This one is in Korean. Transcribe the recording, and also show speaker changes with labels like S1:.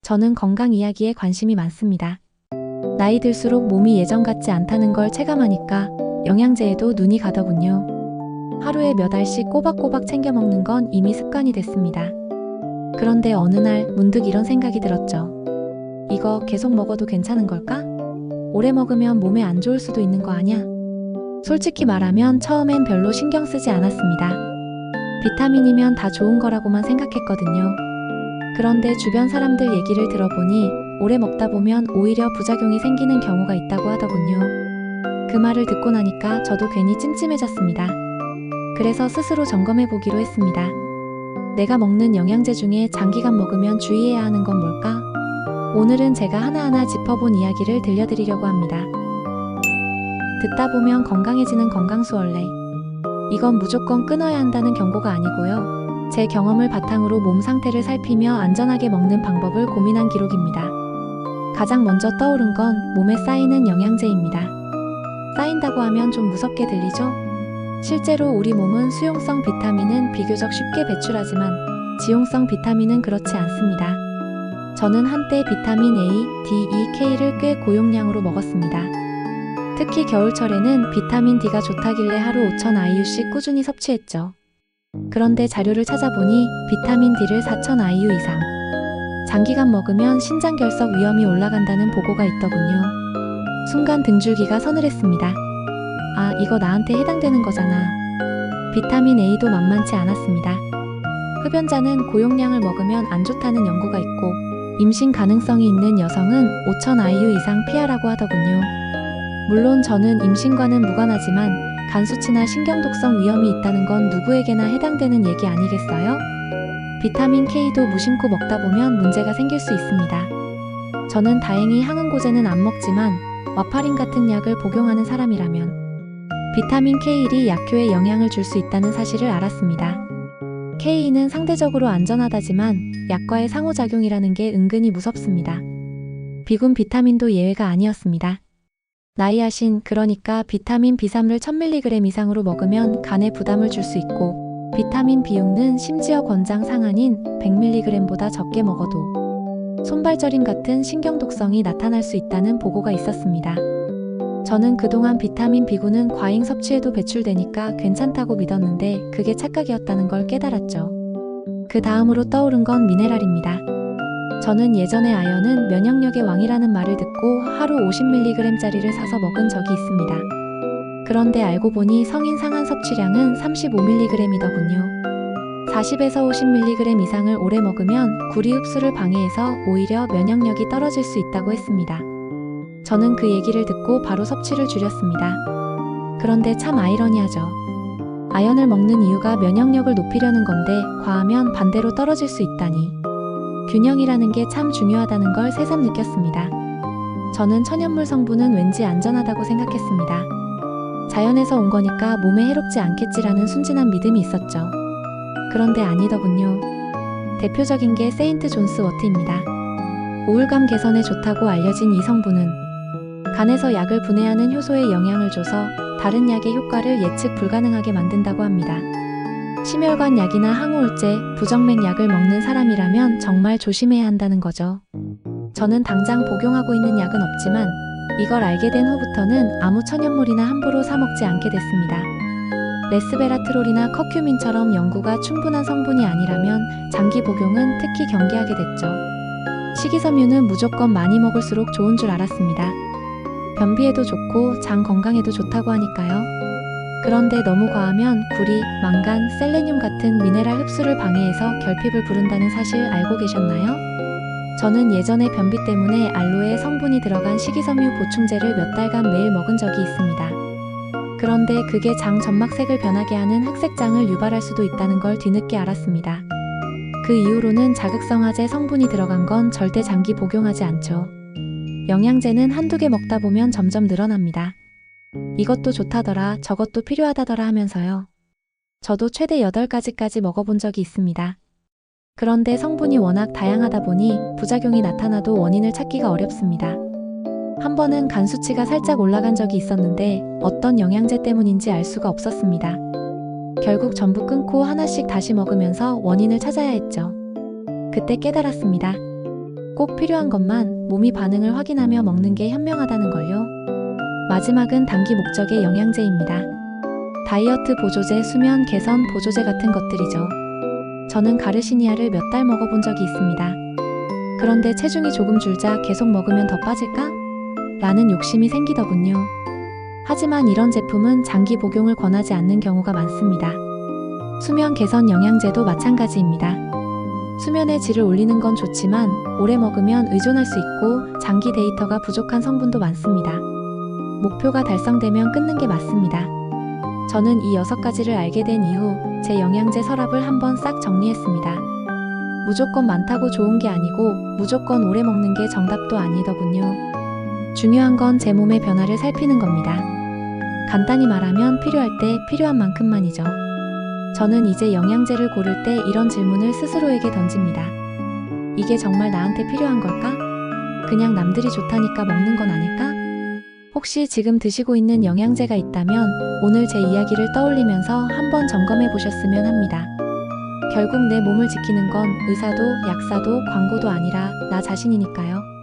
S1: 저는 건강 이야기에 관심이 많습니다. 나이 들수록 몸이 예전 같지 않다는 걸 체감하니까 영양제에도 눈이 가더군요. 하루에 몇 알씩 꼬박꼬박 챙겨 먹는 건 이미 습관이 됐습니다. 그런데 어느 날 문득 이런 생각이 들었죠. 이거 계속 먹어도 괜찮은 걸까? 오래 먹으면 몸에 안 좋을 수도 있는 거 아냐? 솔직히 말하면 처음엔 별로 신경 쓰지 않았습니다. 비타민이면 다 좋은 거라고만 생각했거든요. 그런데 주변 사람들 얘기를 들어보니 오래 먹다 보면 오히려 부작용이 생기는 경우가 있다고 하더군요. 그 말을 듣고 나니까 저도 괜히 찜찜해졌습니다. 그래서 스스로 점검해 보기로 했습니다. 내가 먹는 영양제 중에 장기간 먹으면 주의해야 하는 건 뭘까? 오늘은 제가 하나하나 짚어본 이야기를 들려드리려고 합니다. 듣다 보면 건강해지는 건강수월래. 이건 무조건 끊어야 한다는 경고가 아니고요. 제 경험을 바탕으로 몸 상태를 살피며 안전하게 먹는 방법을 고민한 기록입니다. 가장 먼저 떠오른 건 몸에 쌓이는 영양제입니다. 쌓인다고 하면 좀 무섭게 들리죠? 실제로 우리 몸은 수용성 비타민은 비교적 쉽게 배출하지만 지용성 비타민은 그렇지 않습니다. 저는 한때 비타민 A, D, E, K를 꽤 고용량으로 먹었습니다. 특히 겨울철에는 비타민 D가 좋다길래 하루 5,000IU씩 꾸준히 섭취했죠. 그런데 자료를 찾아보니 비타민 D를 4,000IU 이상, 장기간 먹으면 신장결석 위험이 올라간다는 보고가 있더군요. 순간 등줄기가 서늘했습니다. 아, 이거 나한테 해당되는 거잖아. 비타민 A도 만만치 않았습니다. 흡연자는 고용량을 먹으면 안 좋다는 연구가 있고 임신 가능성이 있는 여성은 5,000IU 이상 피하라고 하더군요. 물론 저는 임신과는 무관하지만 간 수치나 신경독성 위험이 있다는 건 누구에게나 해당되는 얘기 아니겠어요? 비타민 K도 무심코 먹다 보면 문제가 생길 수 있습니다. 저는 다행히 항응고제는 안 먹지만 와파린 같은 약을 복용하는 사람이라면 비타민 K1이 약효에 영향을 줄 수 있다는 사실을 알았습니다. K2는 상대적으로 안전하다지만 약과의 상호작용이라는 게 은근히 무섭습니다. 비군 비타민도 예외가 아니었습니다. 나이아신, 그러니까 비타민 B3를 1000mg 이상으로 먹으면 간에 부담을 줄 수 있고 비타민 B6는 심지어 권장 상한인 100mg보다 적게 먹어도 손발저림 같은 신경독성이 나타날 수 있다는 보고가 있었습니다. 저는 그동안 비타민 B9는 과잉 섭취에도 배출되니까 괜찮다고 믿었는데 그게 착각이었다는 걸 깨달았죠. 그 다음으로 떠오른 건 미네랄입니다. 저는 예전에 아연은 면역력의 왕이라는 말을 듣고 하루 50mg짜리를 사서 먹은 적이 있습니다. 그런데 알고 보니 성인 상한 섭취량은 35mg이더군요. 40에서 50mg 이상을 오래 먹으면 구리 흡수를 방해해서 오히려 면역력이 떨어질 수 있다고 했습니다. 저는 그 얘기를 듣고 바로 섭취를 줄였습니다. 그런데 참 아이러니하죠. 아연을 먹는 이유가 면역력을 높이려는 건데 과하면 반대로 떨어질 수 있다니. 균형이라는 게 참 중요하다는 걸 새삼 느꼈습니다. 저는 천연물 성분은 왠지 안전하다고 생각했습니다. 자연에서 온 거니까 몸에 해롭지 않겠지라는 순진한 믿음이 있었죠. 그런데 아니더군요. 대표적인 게 세인트 존스 워트입니다. 우울감 개선에 좋다고 알려진 이 성분은 간에서 약을 분해하는 효소에 영향을 줘서 다른 약의 효과를 예측 불가능하게 만든다고 합니다. 심혈관 약이나 항우울제, 부정맥 약을 먹는 사람이라면 정말 조심해야 한다는 거죠. 저는 당장 복용하고 있는 약은 없지만 이걸 알게 된 후부터는 아무 천연물이나 함부로 사 먹지 않게 됐습니다. 레스베라트롤이나 커큐민처럼 연구가 충분한 성분이 아니라면 장기 복용은 특히 경계하게 됐죠. 식이섬유는 무조건 많이 먹을수록 좋은 줄 알았습니다. 변비에도 좋고 장 건강에도 좋다고 하니까요. 그런데 너무 과하면 구리, 망간, 셀레늄 같은 미네랄 흡수를 방해해서 결핍을 부른다는 사실 알고 계셨나요? 저는 예전에 변비 때문에 알로에 성분이 들어간 식이섬유 보충제를 몇 달간 매일 먹은 적이 있습니다. 그런데 그게 장 점막색을 변하게 하는 흑색장을 유발할 수도 있다는 걸 뒤늦게 알았습니다. 그 이후로는 자극성화제 성분이 들어간 건 절대 장기 복용하지 않죠. 영양제는 한두 개 먹다 보면 점점 늘어납니다. 이것도 좋다더라, 저것도 필요하다더라 하면서요. 저도 최대 8가지까지 먹어본 적이 있습니다. 그런데 성분이 워낙 다양하다 보니 부작용이 나타나도 원인을 찾기가 어렵습니다. 한 번은 간 수치가 살짝 올라간 적이 있었는데 어떤 영양제 때문인지 알 수가 없었습니다. 결국 전부 끊고 하나씩 다시 먹으면서 원인을 찾아야 했죠. 그때 깨달았습니다. 꼭 필요한 것만 몸이 반응을 확인하며 먹는 게 현명하다는 걸요. 마지막은 단기 목적의 영양제입니다. 다이어트 보조제, 수면 개선 보조제 같은 것들이죠. 저는 가르시니아를 몇 달 먹어본 적이 있습니다. 그런데 체중이 조금 줄자 계속 먹으면 더 빠질까? 라는 욕심이 생기더군요. 하지만 이런 제품은 장기 복용을 권하지 않는 경우가 많습니다. 수면 개선 영양제도 마찬가지입니다. 수면의 질을 올리는 건 좋지만 오래 먹으면 의존할 수 있고 장기 데이터가 부족한 성분도 많습니다. 목표가 달성되면 끊는 게 맞습니다. 저는 이 6가지를 알게 된 이후 제 영양제 서랍을 한번 싹 정리했습니다. 무조건 많다고 좋은 게 아니고 무조건 오래 먹는 게 정답도 아니더군요. 중요한 건 제 몸의 변화를 살피는 겁니다. 간단히 말하면 필요할 때 필요한 만큼만이죠. 저는 이제 영양제를 고를 때 이런 질문을 스스로에게 던집니다. 이게 정말 나한테 필요한 걸까? 그냥 남들이 좋다니까 먹는 건 아닐까? 혹시 지금 드시고 있는 영양제가 있다면 오늘 제 이야기를 떠올리면서 한번 점검해 보셨으면 합니다. 결국 내 몸을 지키는 건 의사도 약사도 광고도 아니라 나 자신이니까요.